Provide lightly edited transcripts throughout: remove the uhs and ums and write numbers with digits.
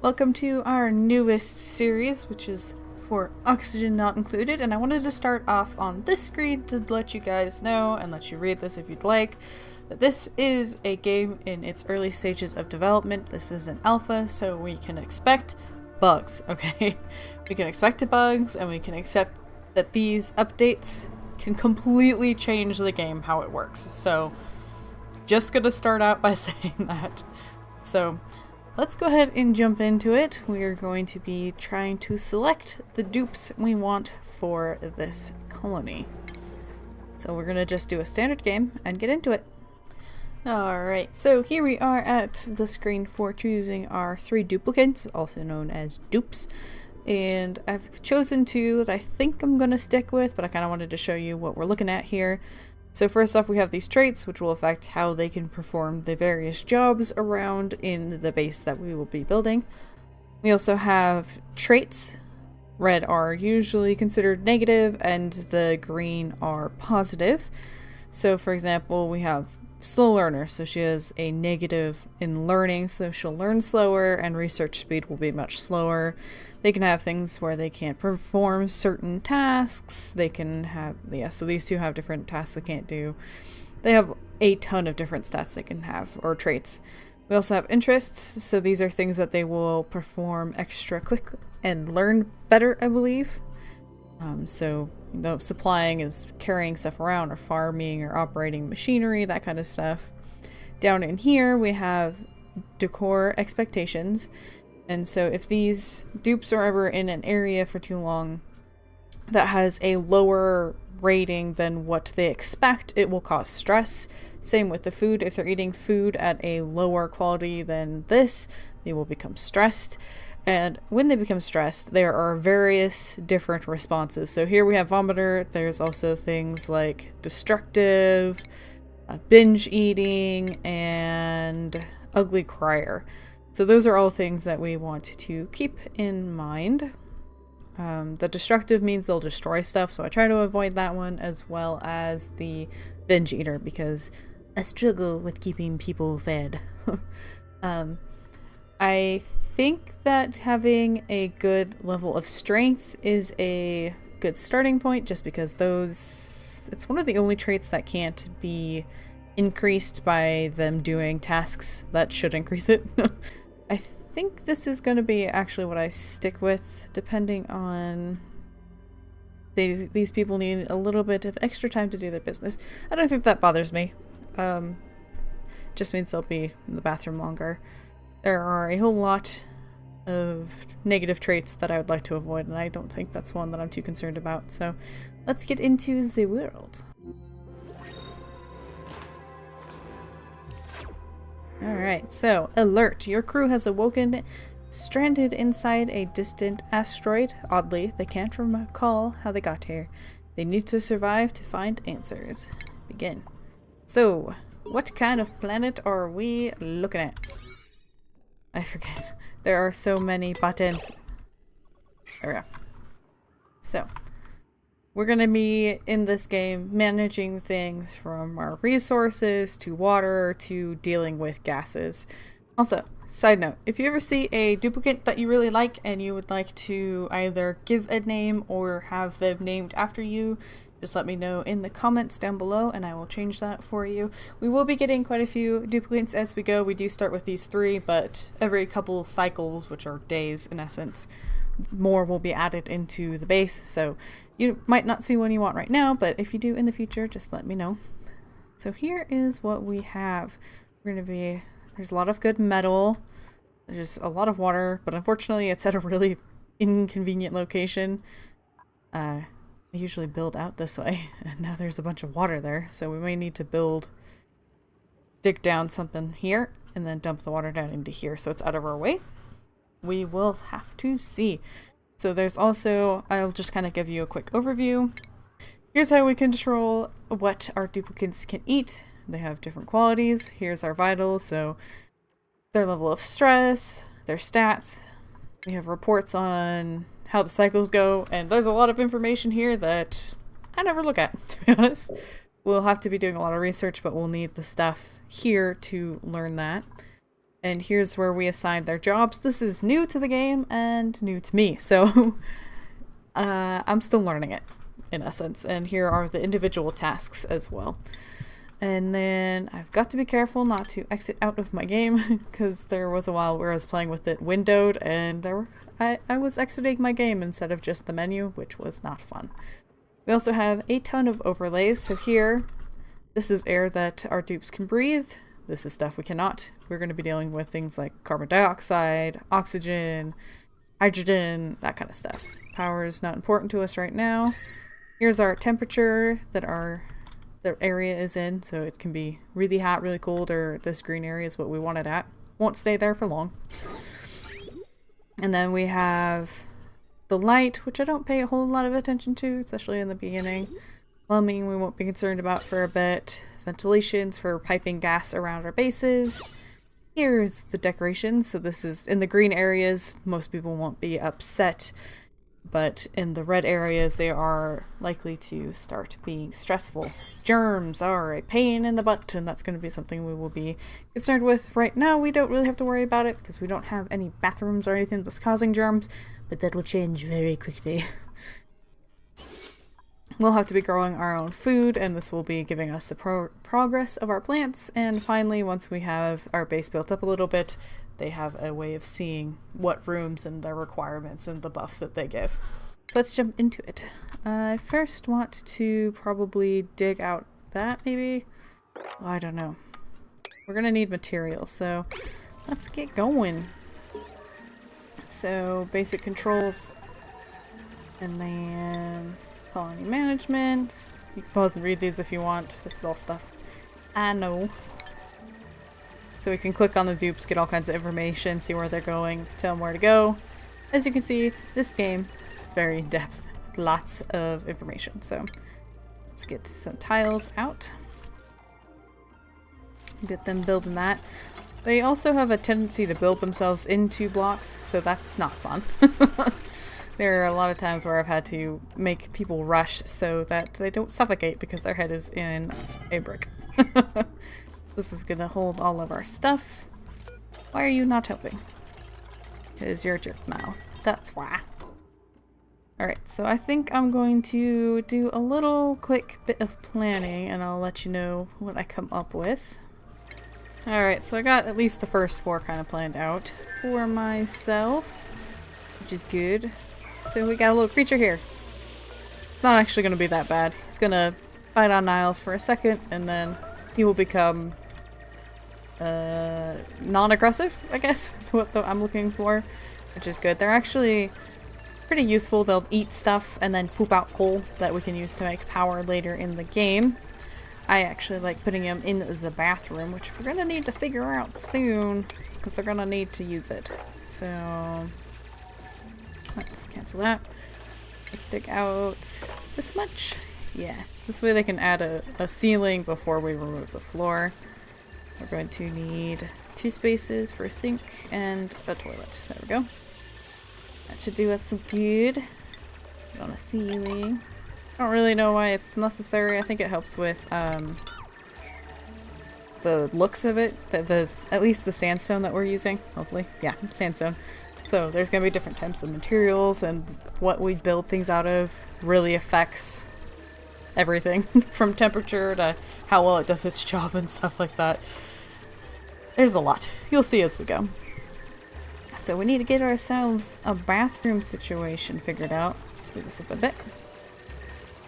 Welcome to our newest series, which is for Oxygen Not Included, and I wanted to start off on this screen to let you guys know, and let you read this if you'd like, that this is a game in its early stages of development. This is an alpha, so we can expect bugs, okay? We can expect bugs, and we can accept that these updates can completely change the game, how it works. So, just gonna start out by saying that. So, let's go ahead and jump into it. We are going to be trying to select the dupes we want for this colony. So we're going to just do a standard game and get into it. Alright, so here we are at the screen for choosing our 3 duplicates, also known as dupes. And I've chosen 2 that I think I'm going to stick with, but I kind of wanted to show you what we're looking at here. So first off, we have these traits, which will affect how they can perform the various jobs around in the base that we will be building. We also have traits. Red are usually considered negative, and the green are positive. So for example, we have slow learner, so she has a negative in learning, so she'll learn slower, and research speed will be much slower. They can have things where they can't perform certain tasks. They can have, yeah, so these 2 have different tasks they can't do. They have a ton of different stats they can have, or traits. We also have interests, so these are things that they will perform extra quick and learn better, I believe. So, you know, supplying is carrying stuff around, or farming, or operating machinery, that kind of stuff. Down in here, we have Decor Expectations. And so if these dupes are ever in an area for too long that has a lower rating than what they expect, it will cause stress. Same with the food. If they're eating food at a lower quality than this, they will become stressed. And when they become stressed, there are various different responses. So here we have vomiter. There's also things like destructive, binge eating, and ugly crier. So those are all things that we want to keep in mind. The destructive means they'll destroy stuff, so I try to avoid that one, as well as the binge eater, because I struggle with keeping people fed. I think that having a good level of strength is a good starting point, just because it's one of the only traits that can't be increased by them doing tasks that should increase it. I think this is going to be actually what I stick with, depending on... These people need a little bit of extra time to do their business. I don't think that bothers me. Just means they'll be in the bathroom longer. There are a whole lot of negative traits that I would like to avoid, and I don't think that's one that I'm too concerned about. So let's get into the world. Alright, so alert! Your crew has awoken stranded inside a distant asteroid. Oddly, they can't recall how they got here. They need to survive to find answers. Begin. So, what kind of planet are we looking at? I forget. There are so many buttons. There we go. So, we're going to be, in this game, managing things from our resources, to water, to dealing with gases. Also, side note, if you ever see a duplicate that you really like, and you would like to either give a name or have them named after you, just let me know in the comments down below, and I will change that for you. We will be getting quite a few duplicates as we go. We do start with these 3, but every couple cycles, which are days in essence, more will be added into the base, so you might not see one you want right now, but if you do in the future, just let me know. So here is what we have. There's a lot of good metal, there's a lot of water, but unfortunately it's at a really inconvenient location. I usually build out this way, and now there's a bunch of water there, so we may need to dig down something here, and then dump the water down into here so it's out of our way. We will have to see. So there's also, I'll just kind of give you a quick overview. Here's how we control what our duplicates can eat. They have different qualities. Here's our vitals, so their level of stress, their stats. We have reports on how the cycles go, and there's a lot of information here that I never look at, to be honest. We'll have to be doing a lot of research, but we'll need the stuff here to learn that. And here's where we assign their jobs. This is new to the game and new to me, so I'm still learning it in essence. And here are the individual tasks as well. And then I've got to be careful not to exit out of my game because there was a while where I was playing with it windowed and I was exiting my game instead of just the menu, which was not fun. We also have a ton of overlays. So here, this is air that our dupes can breathe. This is stuff we cannot. We're going to be dealing with things like carbon dioxide, oxygen, hydrogen, that kind of stuff. Power is not important to us right now. Here's our temperature that the area is in, so it can be really hot, really cold, or this green area is what we want it at. Won't stay there for long. And then we have the light, which I don't pay a whole lot of attention to, especially in the beginning. Plumbing we won't be concerned about for a bit. Ventilations for piping gas around our bases. Here's the decorations. So this is in the green areas. Most people won't be upset, but in the red areas they are likely to start being stressful. Germs are a pain in the butt, and that's going to be something we will be concerned with. Right now we don't really have to worry about it because we don't have any bathrooms or anything that's causing germs, but that will change very quickly. We'll have to be growing our own food, and this will be giving us the progress of our plants. And finally, once we have our base built up a little bit, they have a way of seeing what rooms and their requirements and the buffs that they give. Let's jump into it. I first want to probably dig out that, maybe? Oh, I don't know. We're gonna need materials, so let's get going. So, basic controls, and then colony management. You can pause and read these if you want. This is all stuff I know. So we can click on the dupes, get all kinds of information, see where they're going, tell them where to go. As you can see, this game, very in depth, lots of information. So let's get some tiles out. Get them building that. They also have a tendency to build themselves into blocks, so that's not fun. There are a lot of times where I've had to make people rush so that they don't suffocate because their head is in a brick. This is gonna hold all of our stuff. Why are you not helping? Because you're a jerk, Niles. That's why. Alright, so I think I'm going to do a little quick bit of planning and I'll let you know what I come up with. Alright, so I got at least the first 4 kind of planned out for myself, which is good. So we got a little creature here. It's not actually going to be that bad. He's going to bite on Niles for a second, and then he will become non-aggressive, I guess, is what I'm looking for, which is good. They're actually pretty useful. They'll eat stuff and then poop out coal that we can use to make power later in the game. I actually like putting them in the bathroom, which we're going to need to figure out soon, because they're going to need to use it. So let's cancel that. Let's take out this much. Yeah, this way they can add a ceiling before we remove the floor. We're going to need 2 spaces for a sink and a toilet. There we go. That should do us some good. Put on a ceiling. I don't really know why it's necessary. I think it helps with the looks of it. At least the sandstone that we're using, hopefully. Yeah, sandstone. So there's going to be different types of materials, and what we build things out of really affects everything from temperature to how well it does its job and stuff like that. There's a lot. You'll see as we go. So we need to get ourselves a bathroom situation figured out. Speed this up a bit.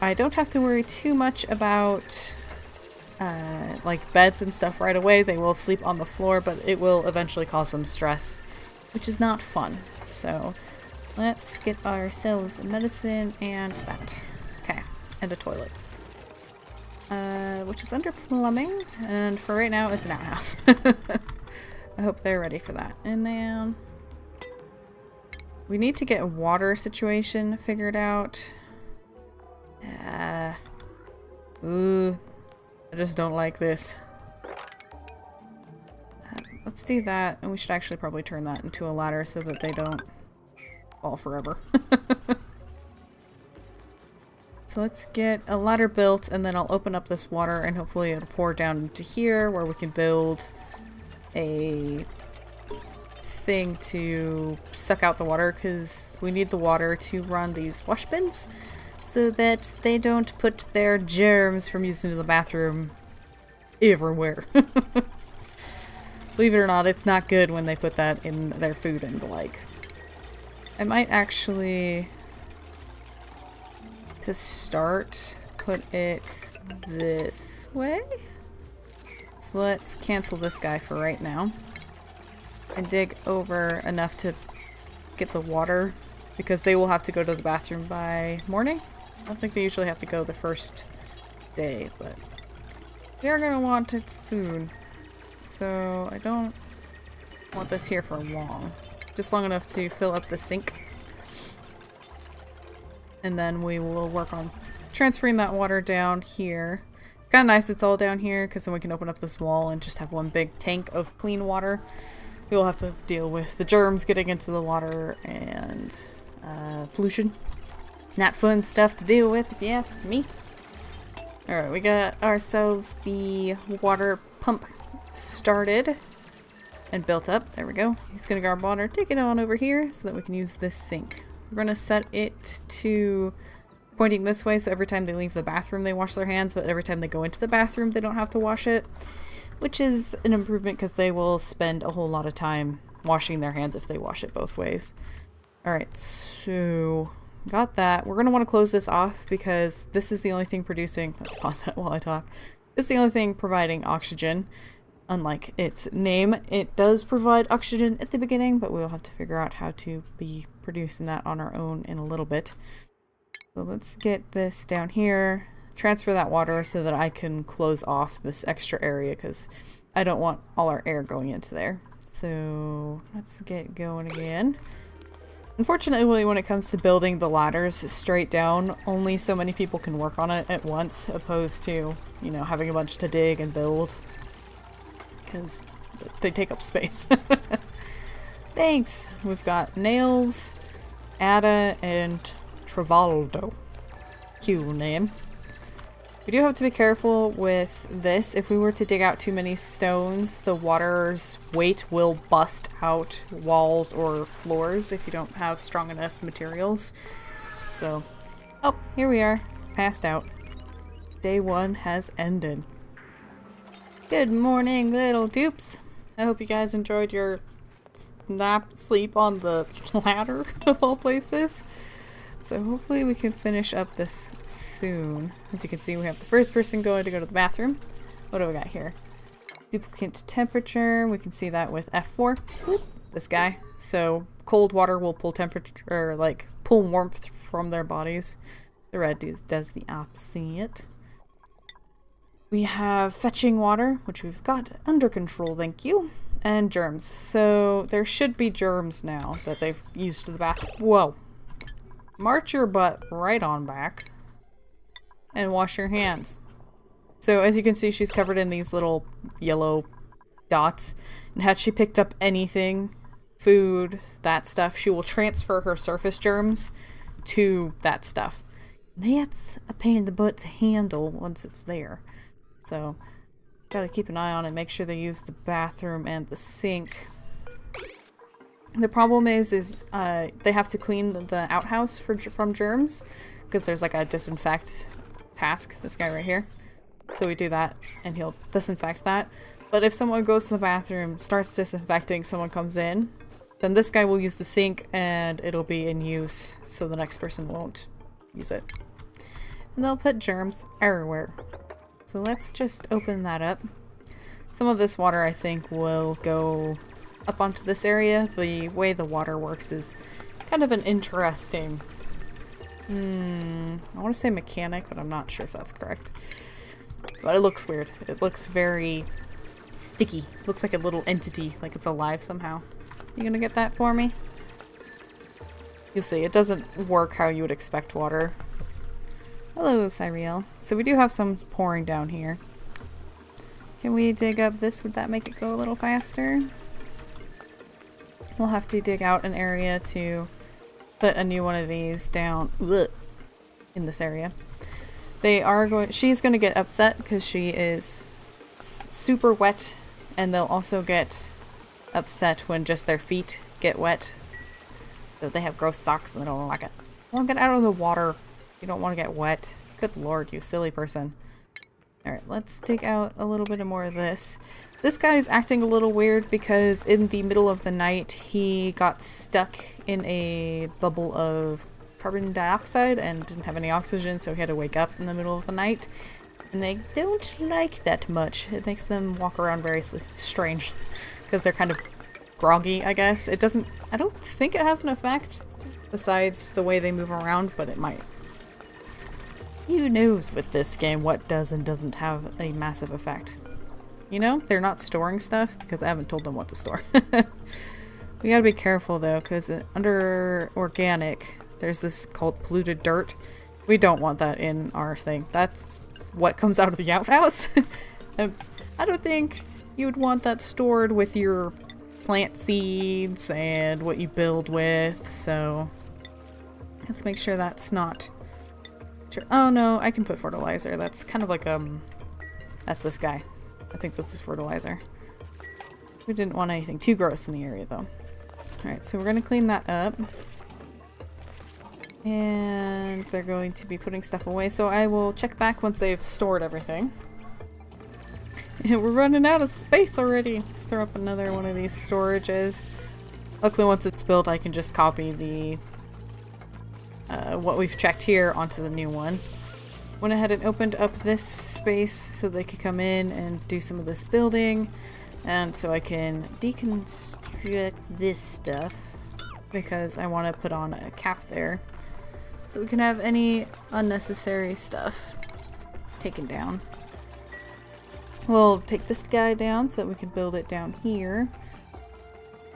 I don't have to worry too much about like beds and stuff right away. They will sleep on the floor, but it will eventually cause them stress, which is not fun. So let's get ourselves medicine and that. Okay, and a toilet. Which is under plumbing, and for right now it's an outhouse. I hope they're ready for that. And then we need to get a water situation figured out. Ooh, I just don't like this. Let's do that, and we should actually probably turn that into a ladder so that they don't fall forever. So let's get a ladder built, and then I'll open up this water, and hopefully it'll pour down into here where we can build a thing to suck out the water because we need the water to run these wash bins so that they don't put their germs from using the bathroom everywhere. Believe it or not, it's not good when they put that in their food and the like. I might actually, to start, put it this way. So let's cancel this guy for right now. And dig over enough to get the water, because they will have to go to the bathroom by morning. I don't think they usually have to go the first day, but we are gonna want it soon. So I don't want this here for long. Just long enough to fill up the sink. And then we will work on transferring that water down here. Kind of nice it's all down here, because then we can open up this wall and just have one big tank of clean water. We'll have to deal with the germs getting into the water and pollution. Not fun stuff to deal with, if you ask me. Alright, we got ourselves the water pump started and built up. There we go. He's gonna grab water, take it on over here so that we can use this sink. We're gonna set it to pointing this way, so every time they leave the bathroom they wash their hands, but every time they go into the bathroom they don't have to wash it. Which is an improvement because they will spend a whole lot of time washing their hands if they wash it both ways. Alright, so got that. We're going to want to close this off because this is the only thing producing— let's pause that while I talk. This is the only thing providing oxygen. Unlike its name, it does provide oxygen at the beginning, but we'll have to figure out how to be producing that on our own in a little bit. So let's get this down here. Transfer that water so that I can close off this extra area because I don't want all our air going into there. So let's get going again. Unfortunately, when it comes to building the ladders straight down, only so many people can work on it at once, opposed to, you know, having a bunch to dig and build. Because they take up space. Thanks! We've got Nails, Ada, and Travaldo. Cute name. We do have to be careful with this. If we were to dig out too many stones, the water's weight will bust out walls or floors if you don't have strong enough materials. So, oh, here we are. Passed out. Day 1 has ended. Good morning, little dupes. I hope you guys enjoyed your sleep on the ladder of all places. So hopefully we can finish up this soon. As you can see, we have the first person going to go to the bathroom. What do we got here? Duplicate temperature. We can see that with F4. This guy. So cold water will pull temperature, or like pull warmth from their bodies. The red does the opposite. We have fetching water, which we've got under control, thank you. And germs. So there should be germs now that they've used to the bathroom. Whoa. March your butt right on back and wash your hands. So as you can see, she's covered in these little yellow dots, and had she picked up anything, food, that stuff, she will transfer her surface germs to that stuff. That's a pain in the butt to handle once it's there. So gotta keep an eye on it, make sure they use the bathroom and the sink. The problem is they have to clean the outhouse from germs, because there's like a disinfect task, this guy right here. So we do that, and he'll disinfect that. But if someone goes to the bathroom, starts disinfecting, someone comes in, then this guy will use the sink, and it'll be in use, so the next person won't use it. And they'll put germs everywhere. So let's just open that up. Some of this water, I think, will go up onto this area. The way the water works is kind of an interesting, I want to say mechanic, but I'm not sure if that's correct. But it looks weird. It looks very sticky. It looks like a little entity, like it's alive somehow. You gonna get that for me? You'll see, it doesn't work how you would expect water. Hello, Cyriel. So we do have some pouring down here. Can we dig up this? Would that make it go a little faster? We'll have to dig out an area to put a new one of these down in this area. She's going to get upset because she is super wet, and they'll also get upset when just their feet get wet. So they have gross socks and they don't like it. Well, get out of the water. You don't want to get wet. Good lord, you silly person. Alright, let's dig out a little bit more of this. This guy is acting a little weird because in the middle of the night he got stuck in a bubble of carbon dioxide and didn't have any oxygen, so he had to wake up in the middle of the night. And they don't like that much. It makes them walk around very strange because they're kind of groggy, I guess. It doesn't... I don't think it has an effect besides the way they move around, but it might. Who knows with this game what does and doesn't have a massive effect. You know, they're not storing stuff because I haven't told them what to store. We gotta be careful though, because under organic, there's this called polluted dirt. We don't want that in our thing. That's what comes out of the outhouse. I don't think you would want that stored with your plant seeds and what you build with, so let's make sure that's not... Oh no, I can put fertilizer. That's kind of like, that's this guy. I think this is fertilizer. We didn't want anything too gross in the area though. Alright, so we're gonna clean that up. And they're going to be putting stuff away, so I will check back once they've stored everything. We're running out of space already! Let's throw up another one of these storages. Luckily once it's built I can just copy the what we've checked here onto the new one. Went ahead and opened up this space so they could come in and do some of this building, and so I can deconstruct this stuff because I want to put on a cap there so we can have any unnecessary stuff taken down. We'll take this guy down so that we can build it down here.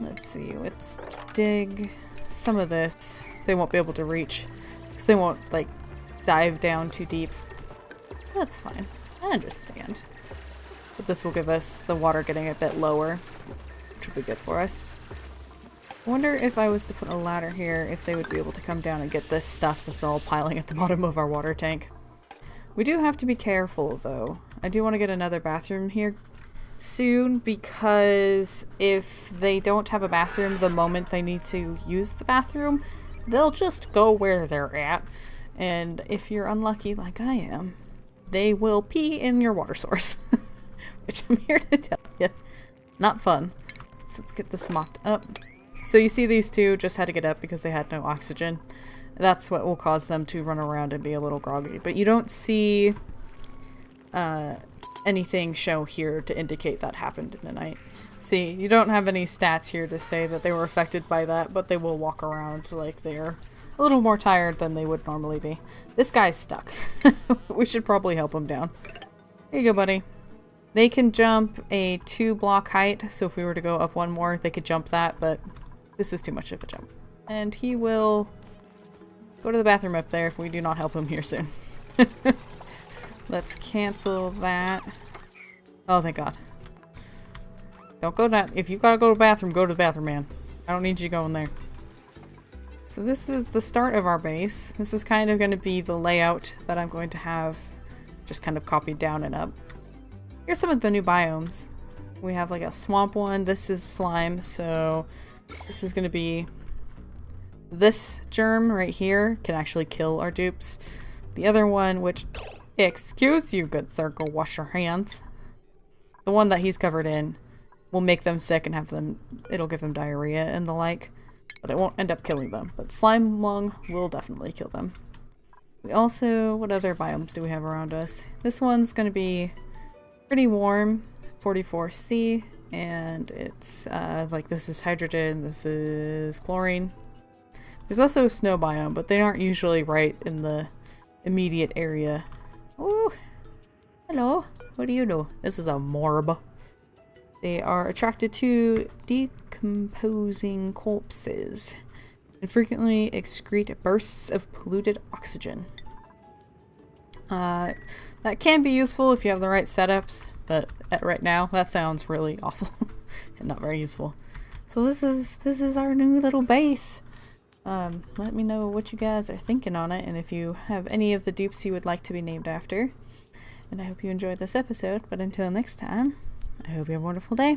Let's see, let's dig some of this. They won't be able to reach because they won't like dive down too deep. That's fine. I understand. But this will give us the water getting a bit lower, which will be good for us. I wonder if I was to put a ladder here, if they would be able to come down and get this stuff that's all piling at the bottom of our water tank. We do have to be careful though. I do want to get another bathroom here soon because if they don't have a bathroom the moment they need to use the bathroom, they'll just go where they're at. And if you're unlucky like I am, they will pee in your water source. Which I'm here to tell you. Not fun. So let's get this mopped up. So you see these two just had to get up because they had no oxygen. That's what will cause them to run around and be a little groggy. But you don't see anything show here to indicate that happened in the night. See, you don't have any stats here to say that they were affected by that, but they will walk around like they're a little more tired than they would normally be. This guy's stuck. We should probably help him down. Here you go, buddy. They can jump a 2-block height, so if we were to go up one more, they could jump that, but this is too much of a jump. And he will go to the bathroom up there if we do not help him here soon. Let's cancel that. Oh, thank God. Don't go down. If you gotta go to the bathroom, go to the bathroom, man. I don't need you going there. So this is the start of our base. This is kind of going to be the layout that I'm going to have just kind of copied down and up. Here's some of the new biomes. We have like a swamp one. This is slime, so this is going to be... This germ right here can actually kill our dupes. The other one, which... Excuse you, good sir, go wash your hands. The one that he's covered in will make them sick and have them... It'll give them diarrhea and the like. But it won't end up killing them. But slime lung will definitely kill them. We also... What other biomes do we have around us? This one's going to be pretty warm. 44C. And it's like this is hydrogen. This is chlorine. There's also a snow biome, but they aren't usually right in the immediate area. Ooh. Hello. What do you do? This is a morb. They are attracted to decomposing corpses and frequently excrete bursts of polluted oxygen. That can be useful if you have the right setups, but right now that sounds really awful and not very useful. So this is our new little base. Let me know what you guys are thinking on it and if you have any of the dupes you would like to be named after. And I hope you enjoyed this episode, but until next time, I hope you have a wonderful day.